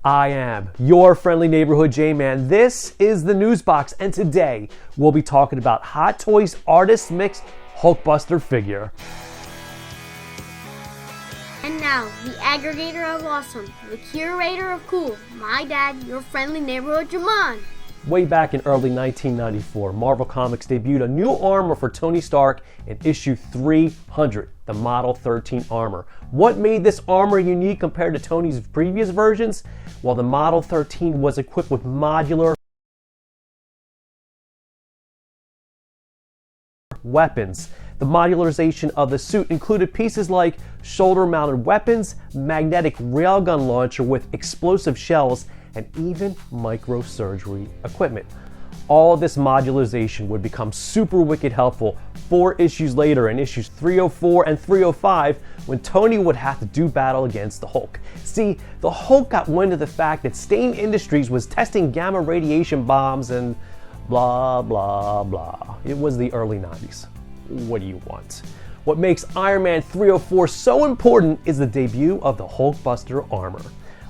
I am your friendly neighborhood J-Man. This is the Newsbox, and today we'll be talking about Hot Toys Artist Mix Hulkbuster figure. And now, the aggregator of awesome, the curator of cool, my dad, your friendly neighborhood Jaman. Way back in early 1994, Marvel Comics debuted a new armor for Tony Stark in issue 300, the Model 13 armor. What made this armor unique compared to Tony's previous versions? Well, the Model 13 was equipped with modular weapons. The modularization of the suit included pieces like shoulder-mounted weapons, magnetic railgun launcher with explosive shells, and even microsurgery equipment. All this modularization would become super wicked helpful 4 issues later in issues 304 and 305 when Tony would have to do battle against the Hulk. See, the Hulk got wind of the fact that Stain Industries was testing gamma radiation bombs and blah blah blah. It was the early 90s. What do you want? What makes Iron Man 304 so important is the debut of the Hulkbuster armor.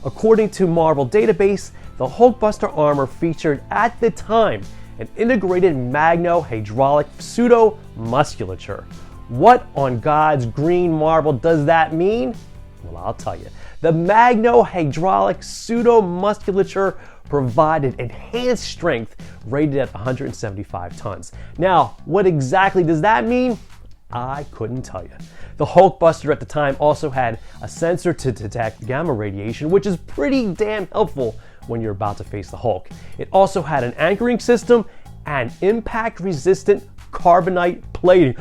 According to Marvel Database, the Hulkbuster armor featured at the time an integrated magno-hydraulic pseudo-musculature. What on God's green Marvel does that mean? Well, I'll tell you. The magno-hydraulic pseudo-musculature provided enhanced strength rated at 175 tons. Now, what exactly does that mean? I couldn't tell you. The Hulkbuster at the time also had a sensor to detect gamma radiation, which is pretty damn helpful when you're about to face the Hulk. It also had an anchoring system and impact-resistant carbonite plating.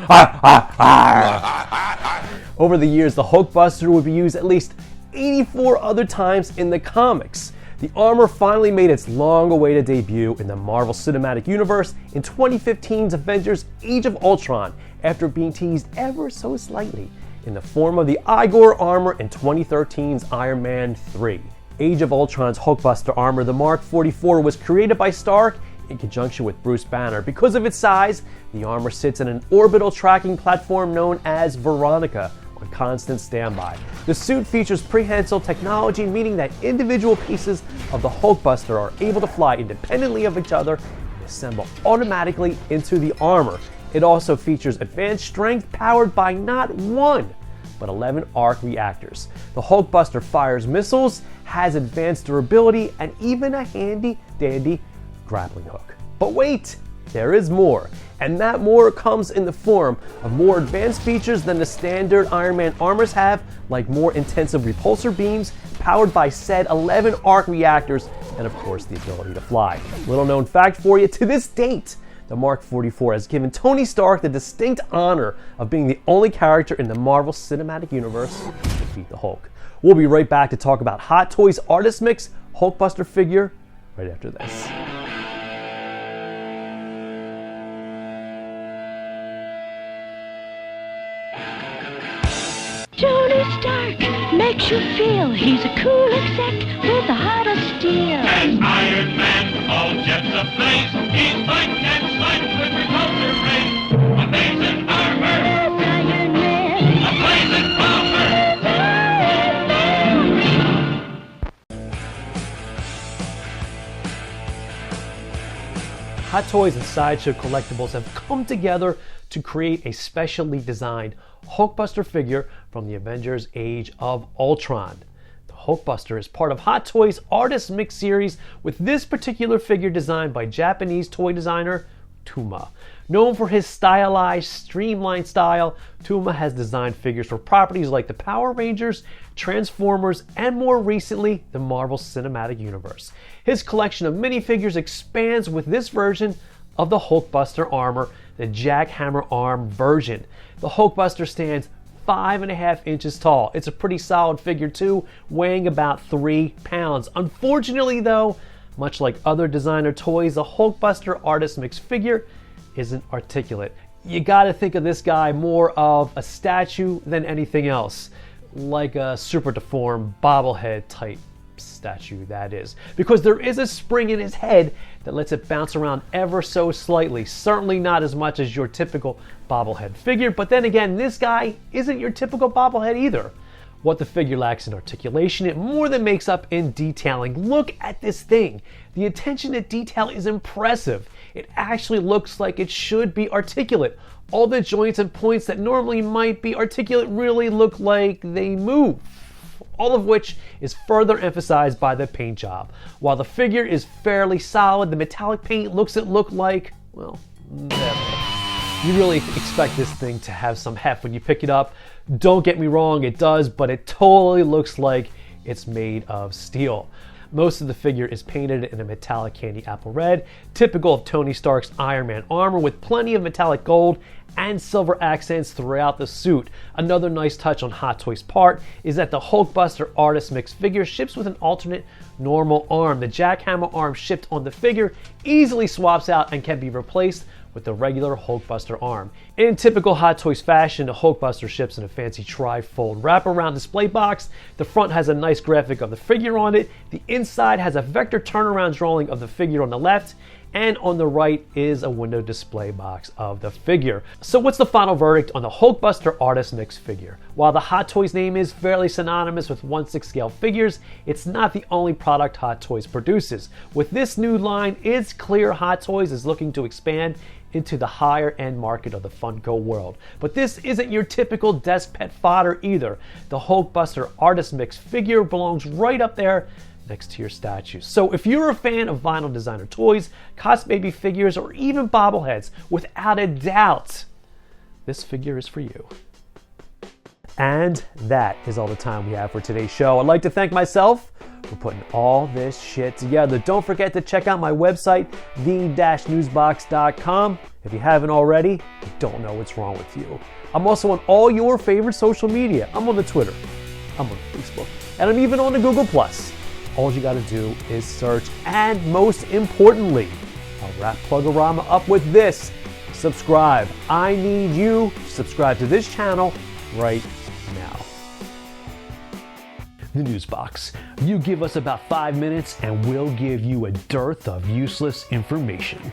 Over the years, the Hulkbuster would be used at least 84 other times in the comics. The armor finally made its long-awaited debut in the Marvel Cinematic Universe in 2015's Avengers Age of Ultron, after being teased ever so slightly in the form of the Igor armor in 2013's Iron Man 3. Age of Ultron's Hulkbuster armor, the Mark 44, was created by Stark in conjunction with Bruce Banner. Because of its size, the armor sits in an orbital tracking platform known as Veronica, on constant standby. The suit features prehensile technology, meaning that individual pieces of the Hulkbuster are able to fly independently of each other and assemble automatically into the armor. It also features advanced strength powered by not 1, but 11 arc reactors. The Hulkbuster fires missiles, has advanced durability, and even a handy-dandy grappling hook. But wait, there is more. And that more comes in the form of more advanced features than the standard Iron Man armors have, like more intensive repulsor beams powered by said 11 arc reactors, and of course the ability to fly. Little known fact for you, to this date, the Mark 44 has given Tony Stark the distinct honor of being the only character in the Marvel Cinematic Universe to defeat the Hulk. We'll be right back to talk about Hot Toys Artist Mix Hulkbuster figure right after this. Tony Stark makes you feel he's a cool exec with the heart of steel. As Iron Man, all jets ablaze, he's fighting and slicing with repulsor rays. Amazing armor, That's Iron Man. a blazing bomber. That's Iron Man. Hot Toys and Sideshow Collectibles have come together to create a specially designed Hulkbuster figure from the Avengers Age of Ultron. The Hulkbuster is part of Hot Toys Artist Mix series, with this particular figure designed by Japanese toy designer Touma. Known for his stylized, streamlined style, Touma has designed figures for properties like the Power Rangers, Transformers, and more recently, the Marvel Cinematic Universe. His collection of minifigures expands with this version of the Hulkbuster armor, the Jackhammer arm version. The Hulkbuster stands 5.5 inches tall. It's a pretty solid figure too, weighing about 3 pounds. Unfortunately though, much like other designer toys, the Hulkbuster Artist Mix figure isn't articulate. You gotta think of this guy more of a statue than anything else, like a super deformed bobblehead type statue, that is, because there is a spring in his head that lets it bounce around ever so slightly. Certainly not as much as your typical bobblehead figure, but then again, this guy isn't your typical bobblehead either. What the figure lacks in articulation, it more than makes up in detailing. Look at this thing. The attention to detail is impressive. It actually looks like it should be articulate. All the joints and points that normally might be articulate really look like they move. All of which is further emphasized by the paint job. While the figure is fairly solid, the metallic paint look like, well, never. You really expect this thing to have some heft when you pick it up. Don't get me wrong, it does, but it totally looks like it's made of steel. Most of the figure is painted in a metallic candy apple red, typical of Tony Stark's Iron Man armor, with plenty of metallic gold and silver accents throughout the suit. Another nice touch on Hot Toys' part is that the Hulkbuster Artist Mix figure ships with an alternate normal arm. The jackhammer arm shipped on the figure easily swaps out and can be replaced with the regular Hulkbuster arm. In typical Hot Toys fashion, the Hulkbuster ships in a fancy tri-fold wraparound display box. The front has a nice graphic of the figure on it. The inside has a vector turnaround drawing of the figure on the left, and on the right is a window display box of the figure. So what's the final verdict on the Hulkbuster Artist Mix figure? While the Hot Toys name is fairly synonymous with 1/6 scale figures, it's not the only product Hot Toys produces. With this new line, it's clear Hot Toys is looking to expand into the higher end market of the Funko world. But this isn't your typical desk pet fodder either. The Hulkbuster Artist Mix figure belongs right up there next to your statues. So if you're a fan of vinyl designer toys, cos baby figures, or even bobbleheads, without a doubt, this figure is for you. And that is all the time we have for today's show. I'd like to thank myself for putting all this shit together. Don't forget to check out my website, the-newsbox.com. If you haven't already, I don't know what's wrong with you. I'm also on all your favorite social media. I'm on the Twitter, I'm on Facebook, and I'm even on the Google+. All you gotta do is search, and most importantly, I'll wrap Plugorama up with this: subscribe. I need you to subscribe to this channel right now. The Newsbox. You give us about 5 minutes and we'll give you a dearth of useless information.